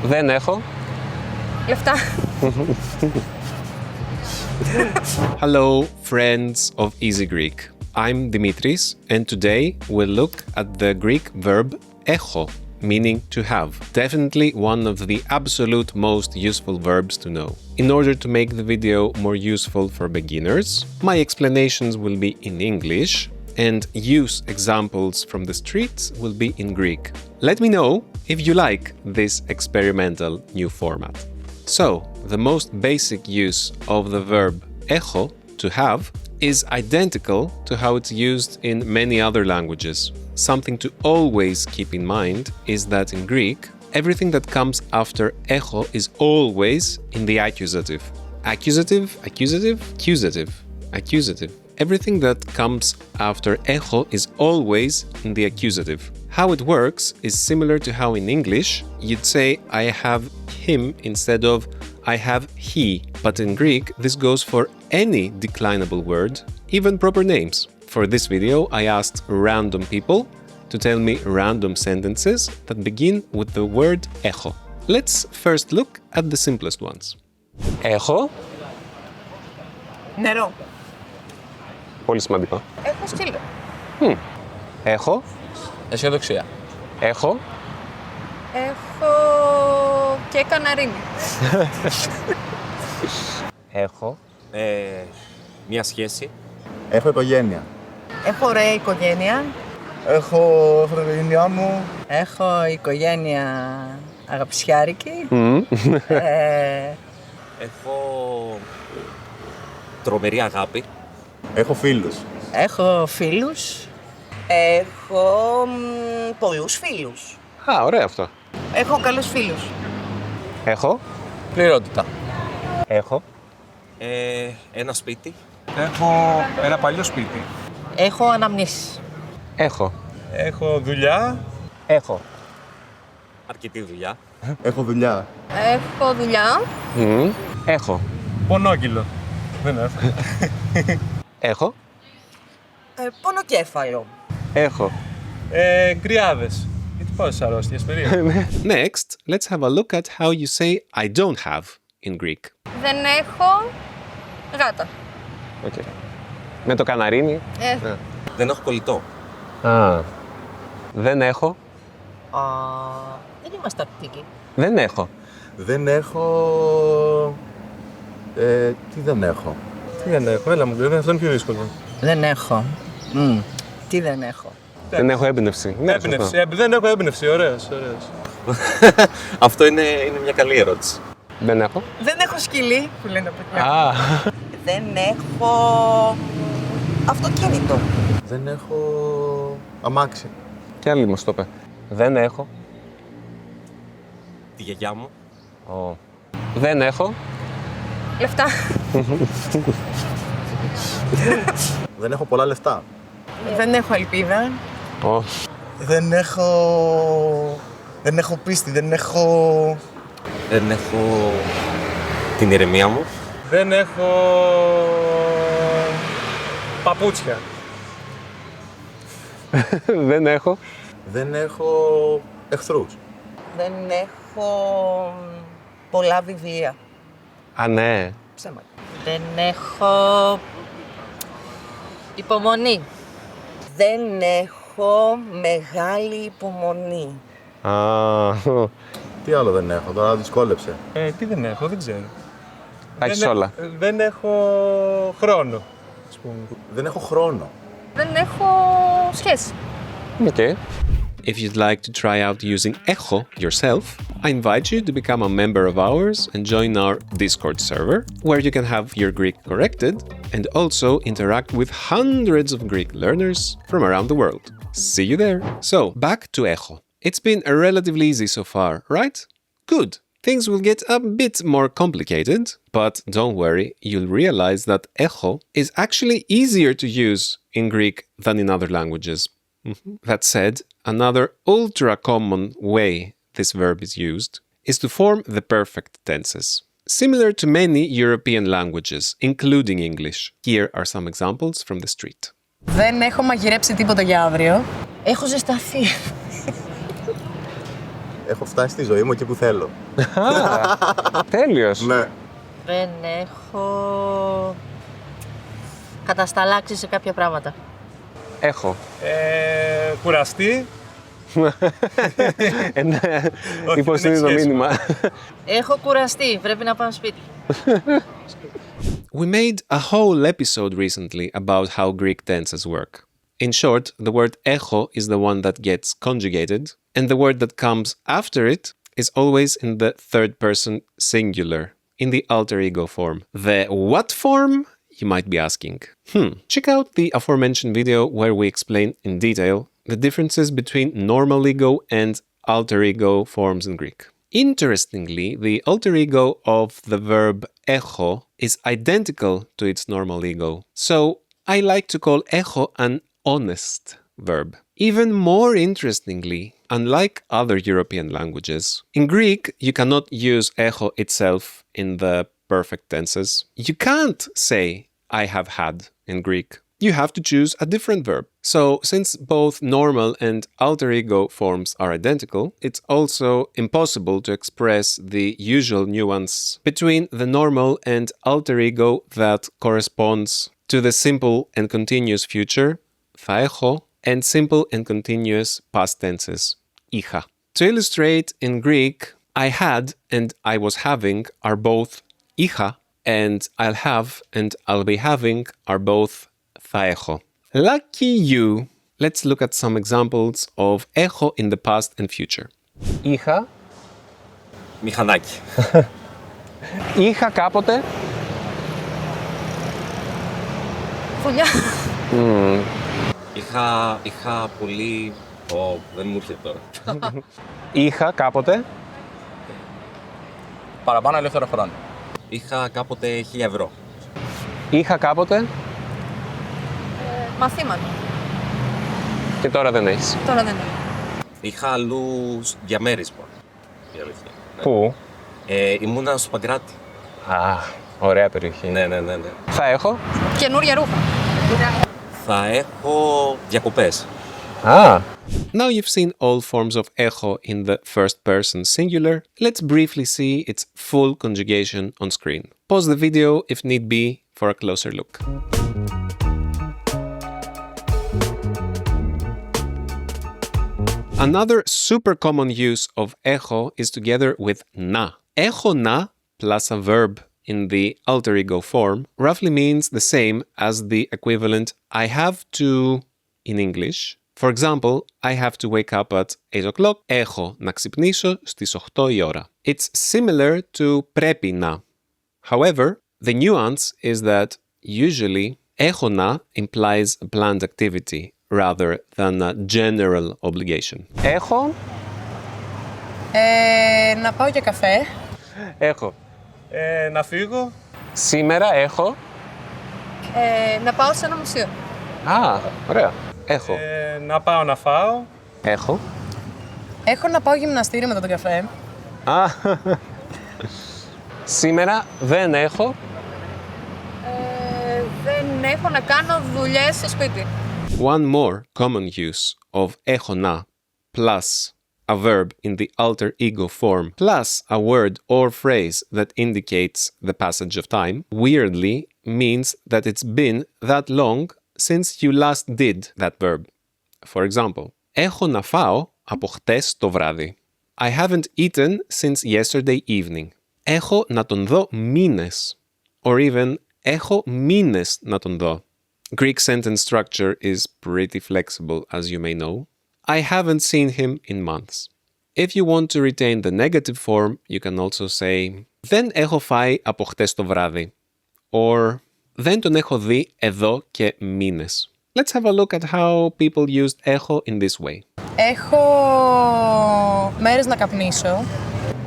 Δεν έχω. Λεφτά. Hello, friends of Easy Greek. I'm Dimitris, and today we'll look at the Greek verb έχω, meaning to have. Definitely one of the absolute most useful verbs to know. In order to make the video more useful for beginners, my explanations will be in English, and use examples from the streets will be in Greek. Let me know if you like this experimental new format. So, the most basic use of the verb έχω, to have, is identical to how it's used in many other languages. Something to always keep in mind is that in Greek, everything that comes after έχω is always in the accusative. Accusative, accusative, accusative, accusative. Everything that comes after έχω is always in the accusative. How it works is similar to how in English you'd say I have him instead of I have he, but in Greek this goes for any declinable word, even proper names. For this video I asked random people to tell me random sentences that begin with the word έχω. Let's first look at the simplest ones. Έχω. Νερό. Πολύ σημαντικό. Έχω σκύλο. Έχω. Αισιοδοξία. Έχω. Έχω και καναρίνι. Έχω. Μια σχέση. Έχω οικογένεια. Έχω ωραία οικογένεια. Έχω την οικογένειά μου. Έχω οικογένεια αγαπησιάρικη. Έχω τρομερή αγάπη. Έχω φίλους. Έχω φίλους. Έχω πολλούς φίλους. Α, ωραίο αυτό. Έχω καλούς φίλους. Έχω. Πληρότητα. Έχω. Ένα σπίτι. Έχω ένα παλιό σπίτι. Έχω αναμνήσεις. Έχω. Έχω δουλειά. Έχω. Αρκετή δουλειά. Έχω δουλειά. Έχω δουλειά. Έχω. Πονόκυλο. Δεν έχω. Έχω. Πονοκέφαλο. Έχω. Κρυάδες. Γιατί πόσες αρρώστιες περίεργα. Next, let's have a look at how you say I don't have in Greek. Δεν έχω γάτα. Okay. Με το καναρίνι. Δεν έχω κολλητό. Α. Δεν έχω. Δεν είμαστε αρκτικοί. Δεν έχω. Δεν έχω... τι δεν έχω. Τι δεν έχω, έλα μου, αυτό είναι πιο δύσκολο. Δεν έχω. Τι δεν έχω. Δεν έχω έμπνευση. Ναι, Έμπνευση. σωστό. Δεν έχω έμπνευση, ωραίος. Αυτό είναι μια καλή ερώτηση. Δεν έχω. Δεν έχω σκυλί που λένε παιδιά. Α. Δεν έχω αυτοκίνητο. Δεν έχω αμάξι. Κι άλλη μας το είπε. Δεν έχω. Τη γιαγιά μου. Oh. Δεν έχω. Λεφτά. Δεν έχω πολλά λεφτά. Δεν έχω ελπίδα. Oh. Δεν έχω πίστη. Δεν έχω... Δεν έχω την ηρεμία μου. Δεν έχω παπούτσια. Δεν έχω. Δεν έχω εχθρούς. Δεν έχω πολλά βιβλία. Α, ναι. Ψέματα. Δεν έχω υπομονή. Δεν έχω μεγάλη υπομονή. Α. Τι άλλο δεν έχω, τώρα δυσκόλεψε. Τι δεν έχω, δεν ξέρω. Τα έχεις όλα. Δεν έχω χρόνο, ας πούμε. Δεν έχω χρόνο. Δεν έχω σχέση. Okay. If you'd like to try out using έχω yourself, I invite you to become a member of ours and join our Discord server, where you can have your Greek corrected and also interact with hundreds of Greek learners from around the world. See you there! So, back to έχω. It's been relatively easy so far, right? Good! Things will get a bit more complicated, but don't worry, you'll realize that έχω is actually easier to use in Greek than in other languages. That said, another ultra-common way this verb is used is to form the perfect tenses. Similar to many European languages, including English. Here are some examples from the street. Δεν έχω μαγειρέψει τίποτα για αύριο. Έχω ζεσταθεί. Έχω φτάσει στη ζωή μου εκεί που θέλω. Τέλειος. Ναι. Δεν έχω κατασταλάξει σε κάποια πράγματα. Έχω. Κουραστεί. Υποστηρίζω το μήνυμα. Έχω κουραστεί, πρέπει να πάω σπίτι. We made a whole episode recently about how Greek tenses work. In short, the word echo is the one that gets conjugated, and the word that comes after it is always in the third person singular, in the alter ego form. The what form? You might be asking. Check out the aforementioned video where we explain in detail the differences between normal ego and alter ego forms in Greek. Interestingly, the alter ego of the verb echo is identical to its normal ego. So I like to call echo an honest verb. Even more interestingly, unlike other European languages, in Greek you cannot use echo itself in the perfect tenses. You can't say I have had in Greek. You have to choose a different verb. So, since both normal and alter ego forms are identical, it's also impossible to express the usual nuance between the normal and alter ego that corresponds to the simple and continuous future, θα έχω, and simple and continuous past tenses, είχα. To illustrate, in Greek, I had and I was having are both είχα, and I'll have and I'll be having are both θα έχω. Lucky you! Let's look at some examples of έχω in the past and future. Είχα. Μηχανάκι. Είχα κάποτε. Φουλιά. Είχα πολύ... δεν μου έρχεται τώρα. Είχα κάποτε. Παραπάνω ελεύθερο χρόνο. Είχα κάποτε 1.000 ευρώ. Είχα κάποτε. Μαθήματα. Και τώρα δεν έχεις. Τώρα δεν είναι. Είχα αλλού διαμέρισμα. Η αλήθεια. Ναι. Πού? Ήμουνα στο Παγκράτη. Α, ωραία περιοχή. Ναι. Θα έχω. Καινούρια ρούχα. Θα έχω διακοπές. Α, Now you've seen all forms of echo in the first person singular. Let's briefly see its full conjugation on screen. Pause the video if need be for a closer look. Another super common use of echo is together with na. Echo na plus a verb in the alter ego form roughly means the same as the equivalent I have to in English. For example, I have to wake up at 8 o'clock. Έχω να ξυπνήσω στις 8 η ώρα. It's similar to πρέπει να. However, the nuance is that usually έχω να implies a planned activity rather than a general obligation. έχω. Να πάω για καφέ. Έχω. Να φύγω. Σήμερα έχω. Να πάω σε ένα μουσείο. Α, ωραία. Έχω. Να πάω να φάω. Έχω. Έχω να πάω γυμναστήριο μετά τον καφέ. Α, σήμερα δεν έχω. Δεν έχω να κάνω δουλειές στο σπίτι. One more common use of έχω να plus a verb in the alter ego form plus a word or phrase that indicates the passage of time weirdly means that it's been that long since you last did that verb. For example, έχω να φάω από χτες το βράδυ. I haven't eaten since yesterday evening. Έχω να τον δω μήνες. Or even, έχω μήνες να τον δω. Greek sentence structure is pretty flexible, as you may know. I haven't seen him in months. If you want to retain the negative form, you can also say δεν έχω φάει από χτες το βράδυ. Or δεν τον έχω δει εδώ και μήνες. Let's have a look at how people used echo in this way. Έχω μέρες να καπνίσω.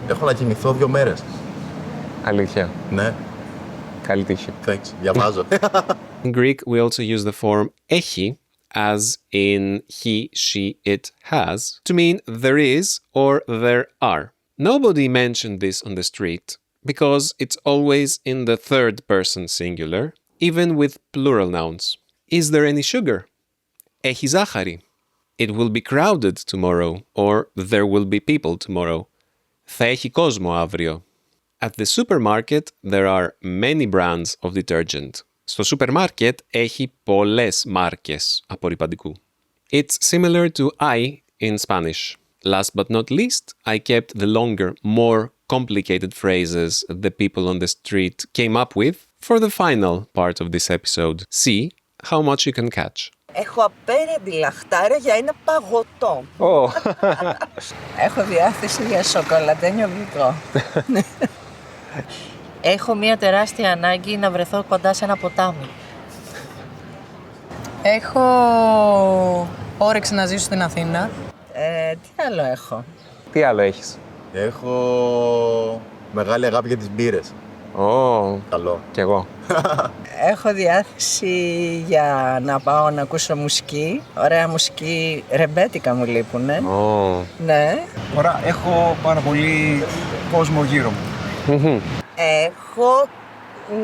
Έχω να κοιμηθώ 2 μέρες. Αλήθεια. Ναι, Καλή τύχη. thanks. Διαβάζω. In Greek, we also use the form έχει, as in he, she, it has, to mean there is or there are. Nobody mentioned this on the street because it's always in the third person singular, even with plural nouns. Is there any sugar? Έχει ζάχαρη. it will be crowded tomorrow or there will be people tomorrow. Θα έχει κόσμο αύριο. At the supermarket there are many brands of detergent. Στο σούπερ μάρκετ έχει πολλές μάρκες απορρυπαντικού. It's similar to I in Spanish. Last but not least, I kept the longer, more complicated phrases the people on the street came up with for the final part of this episode. See how much you can catch. Έχω απέραντη λαχτάρα για ένα παγωτό. Oh. Έχω διάθεση για σοκολατένιο γλυκό. Έχω μια τεράστια ανάγκη να βρεθώ κοντά σε ένα ποτάμι. Έχω όρεξη να ζήσω στην Αθήνα. Τι άλλο έχω? Τι άλλο έχεις? Έχω μεγάλη αγάπη για τις μπύρες. Ω, Καλό. κι εγώ. Έχω διάθεση για να πάω να ακούσω μουσική. Ωραία μουσική, ρεμπέτικα μου λείπουνε. Ω. Ναι. Ωραία, έχω πάρα πολύ κόσμο γύρω μου. Έχω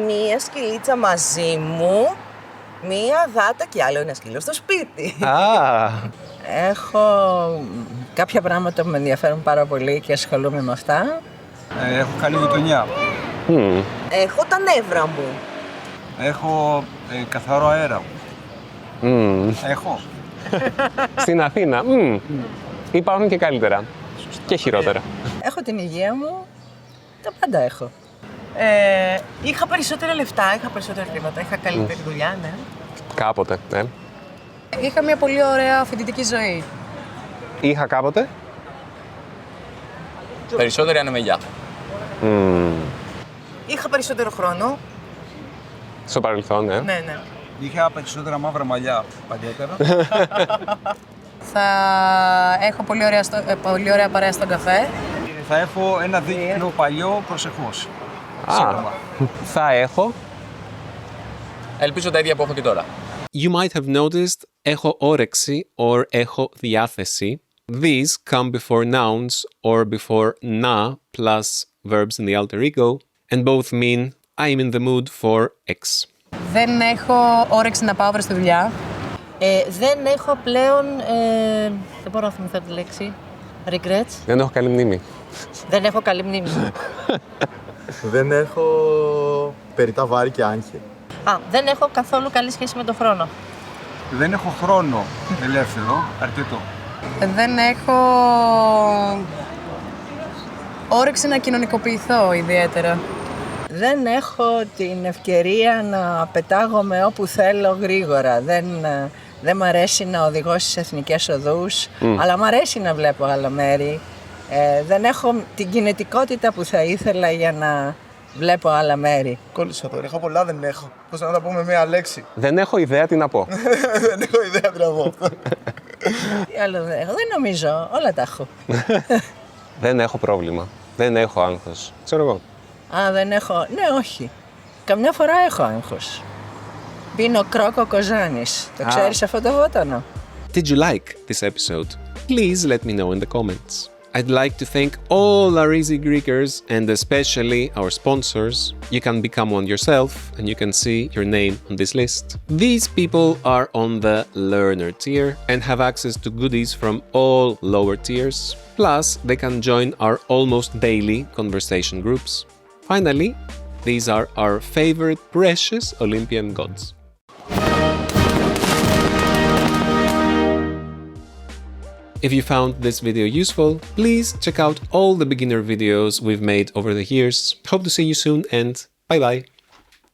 μία σκυλίτσα μαζί μου, μία γάτα και άλλο ένα σκύλο στο σπίτι. Α, Έχω κάποια πράγματα που με ενδιαφέρουν πάρα πολύ και ασχολούμαι με αυτά. Έχω καλή γειτονιά. Έχω τα νεύρα μου. Έχω καθαρό αέρα. Έχω. στην Αθήνα. Υπάρχουν και καλύτερα. Και χειρότερα. Έχω την υγεία μου. Τα πάντα έχω. Είχα περισσότερα λεφτά, είχα περισσότερα χρήματα, είχα καλύτερη δουλειά, ναι. Κάποτε, ναι. Είχα μια πολύ ωραία φοιτητική ζωή. Είχα κάποτε. Περισσότερη ανεμελιά. Είχα περισσότερο χρόνο. Στο παρελθόν, ναι. Ναι, ναι. Είχα περισσότερα μαύρα μαλλιά παλιότερα. Θα έχω πολύ ωραία παρέα στον καφέ. Θα έχω ένα δίκτυο παλιό προσεχώς. Σύντομα. Θα έχω. Ελπίζω τα ίδια που έχω και τώρα. You might have noticed έχω όρεξη or έχω διάθεση. These come before nouns or before na plus verbs in the alter ego and both mean I'm in the mood for X. Δεν έχω όρεξη να πάω αύριο στη δουλειά. Δεν έχω πλέον... δεν μπορώ να θυμηθώ τη λέξη. Regrets. Δεν έχω καλή μνήμη. Δεν έχω καλή μνήμη. Δεν έχω περιτά βάρη και άγχη. Δεν έχω καθόλου καλή σχέση με τον χρόνο. Δεν έχω χρόνο ελεύθερο, αρκετό. Δεν έχω όρεξη να κοινωνικοποιηθώ ιδιαίτερα. Δεν έχω την ευκαιρία να πετάγομαι όπου θέλω γρήγορα. Δεν μ' αρέσει να οδηγώ στις εθνικές οδούς, αλλά μ' αρέσει να βλέπω άλλα μέρη. Δεν έχω την κινητικότητα που θα ήθελα για να βλέπω άλλα μέρη. Κόλλησα τώρα. Έχω πολλά, δεν έχω. Πώς να τα πω με μία λέξη. Δεν έχω ιδέα τι να πω. Δεν έχω ιδέα τι να πω. Τι άλλο δεν έχω? Δεν νομίζω. Όλα τα έχω. Δεν έχω πρόβλημα. Δεν έχω άγχος. Ξέρω εγώ. Δεν έχω. Ναι, όχι. Καμιά φορά έχω άγχος. Πίνω κρόκο κοζάνης. Το ξέρεις αυτό το βότανο? Did you like this episode? Please let me know in the comments. I'd like to thank all our Easy Greekers and especially our sponsors. You can become one yourself and you can see your name on this list. These people are on the learner tier and have access to goodies from all lower tiers. Plus, they can join our almost daily conversation groups. Finally, these are our favorite precious Olympian gods. If you found this video useful, please check out all the beginner videos we've made over the years. Hope to see you soon and bye bye!